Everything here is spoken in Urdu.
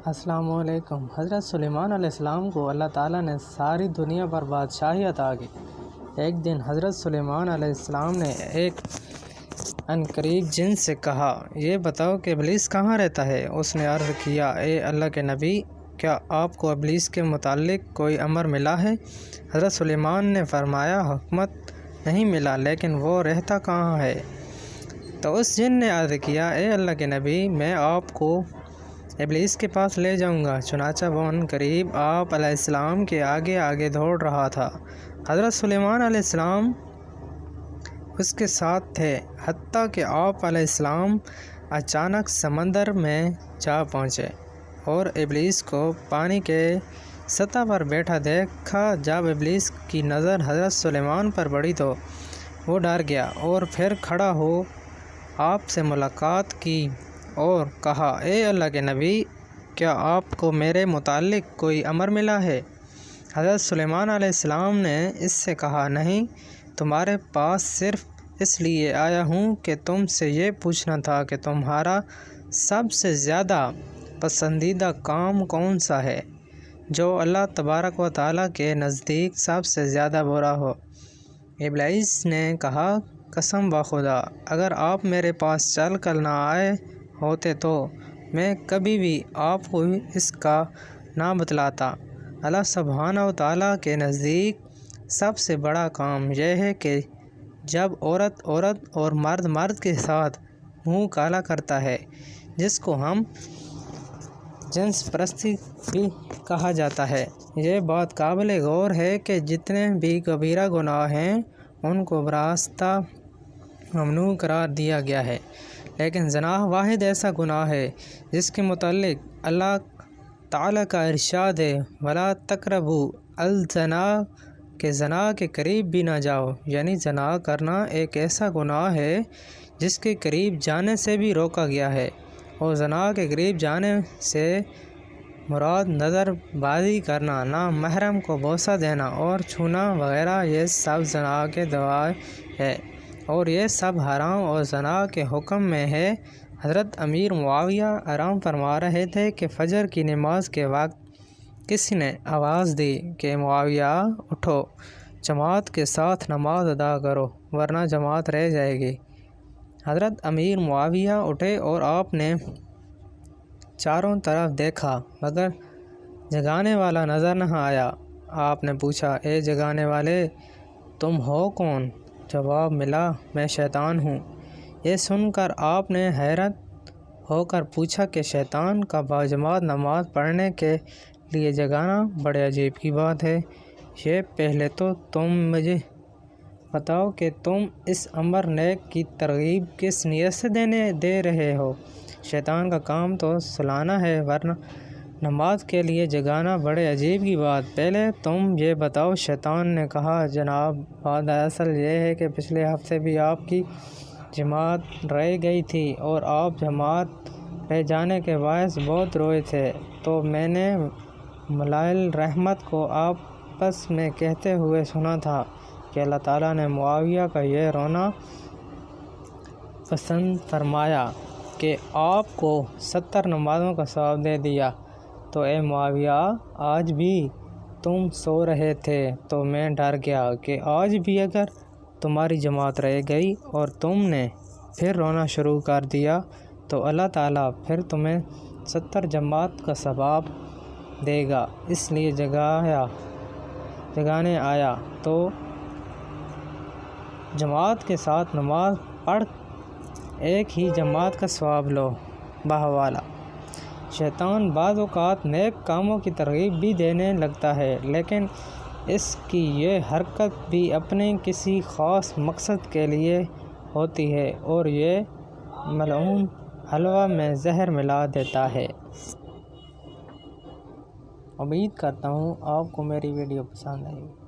السلام علیکم۔ حضرت سلیمان علیہ السلام کو اللہ تعالیٰ نے ساری دنیا پر بادشاہی عطا کی۔ ایک دن حضرت سلیمان علیہ السلام نے ایک عنقریب جن سے کہا، یہ بتاؤ کہ ابلیس کہاں رہتا ہے؟ اس نے عرض کیا، اے اللہ کے نبی، کیا آپ کو ابلیس کے متعلق کوئی امر ملا ہے؟ حضرت سلیمان نے فرمایا، حکمت نہیں ملا، لیکن وہ رہتا کہاں ہے؟ تو اس جن نے عرض کیا، اے اللہ کے نبی، میں آپ کو ابلیس کے پاس لے جاؤں گا۔ چنانچہ وہ عنقریب آپ علیہ السلام کے آگے آگے دوڑ رہا تھا۔ حضرت سلیمان علیہ السلام اس کے ساتھ تھے، حتیٰ کہ آپ علیہ السلام اچانک سمندر میں جا پہنچے اور ابلیس کو پانی کے سطح پر بیٹھا دیکھا۔ جب ابلیس کی نظر حضرت سلیمان پر پڑی تو وہ ڈر گیا اور پھر کھڑا ہو آپ سے ملاقات کی اور کہا، اے اللہ کے نبی، کیا آپ کو میرے متعلق کوئی امر ملا ہے؟ حضرت سلیمان علیہ السلام نے اس سے کہا، نہیں، تمہارے پاس صرف اس لیے آیا ہوں کہ تم سے یہ پوچھنا تھا کہ تمہارا سب سے زیادہ پسندیدہ کام کون سا ہے، جو اللہ تبارک و تعالیٰ کے نزدیک سب سے زیادہ برا ہو۔ ابلیس نے کہا، قسم بخدا، اگر آپ میرے پاس چل کر نہ آئے ہوتے تو میں کبھی بھی آپ کو اس کا نہ بتلاتا۔ اللہ سبحانہ و تعالیٰ کے نزدیک سب سے بڑا کام یہ ہے کہ جب عورت عورت اور مرد مرد کے ساتھ منہ کالا کرتا ہے، جس کو ہم جنس پرستی بھی کہا جاتا ہے، یہ بات قابل غور ہے کہ جتنے بھی کبیرہ گناہ ہیں ان کو براستہ ممنوع قرار دیا گیا ہے، لیکن زنا واحد ایسا گناہ ہے جس کے متعلق اللہ تعالیٰ کا ارشاد ہے، وَلَا تَقْرَبُوا الزَّنَا، کہ زنا کے قریب بھی نہ جاؤ۔ یعنی زنا کرنا ایک ایسا گناہ ہے جس کے قریب جانے سے بھی روکا گیا ہے، اور زنا کے قریب جانے سے مراد نظر بازی کرنا، نامحرم کو بوسہ دینا اور چھونا وغیرہ، یہ سب زنا کے دعوے ہے اور یہ سب حرام اور زنا کے حکم میں ہے۔ حضرت امیر معاویہ آرام فرما رہے تھے کہ فجر کی نماز کے وقت کسی نے آواز دی کہ معاویہ اٹھو، جماعت کے ساتھ نماز ادا کرو ورنہ جماعت رہ جائے گی۔ حضرت امیر معاویہ اٹھے اور آپ نے چاروں طرف دیکھا مگر جگانے والا نظر نہ آیا۔ آپ نے پوچھا، اے جگانے والے، تم ہو کون؟ جواب ملا، میں شیطان ہوں۔ یہ سن کر آپ نے حیرت ہو کر پوچھا کہ شیطان کا باجماعت نماز پڑھنے کے لیے جگانا بڑے عجیب کی بات ہے۔ یہ پہلے تو تم مجھے بتاؤ کہ تم اس امر نیک کی ترغیب کس نیت سے دے رہے ہو؟ شیطان کا کام تو سلانا ہے، ورنہ نماز کے لیے جگانا بڑے عجیب کی بات۔ پہلے تم یہ بتاؤ۔ شیطان نے کہا، جناب، بات اصل یہ ہے کہ پچھلے ہفتے بھی آپ کی جماعت رہ گئی تھی اور آپ جماعت رہ جانے کے باعث بہت روئے تھے، تو میں نے ملائل رحمت کو آپس میں کہتے ہوئے سنا تھا کہ اللہ تعالیٰ نے معاویہ کا یہ رونا پسند فرمایا کہ آپ کو 70 نمازوں کا ثواب دے دیا۔ تو اے معاویہ، آج بھی تم سو رہے تھے تو میں ڈر گیا کہ آج بھی اگر تمہاری جماعت رہ گئی اور تم نے پھر رونا شروع کر دیا تو اللہ تعالیٰ پھر تمہیں 70 جماعت کا ثواب دے گا، اس لیے جگانے آیا تو جماعت کے ساتھ نماز پڑھ ایک ہی جماعت کا ثواب لو۔ بحوالہ، شیطان بعض اوقات نیک کاموں کی ترغیب بھی دینے لگتا ہے، لیکن اس کی یہ حرکت بھی اپنے کسی خاص مقصد کے لیے ہوتی ہے اور یہ ملعون حلوہ میں زہر ملا دیتا ہے۔ امید کرتا ہوں آپ کو میری ویڈیو پسند آئی۔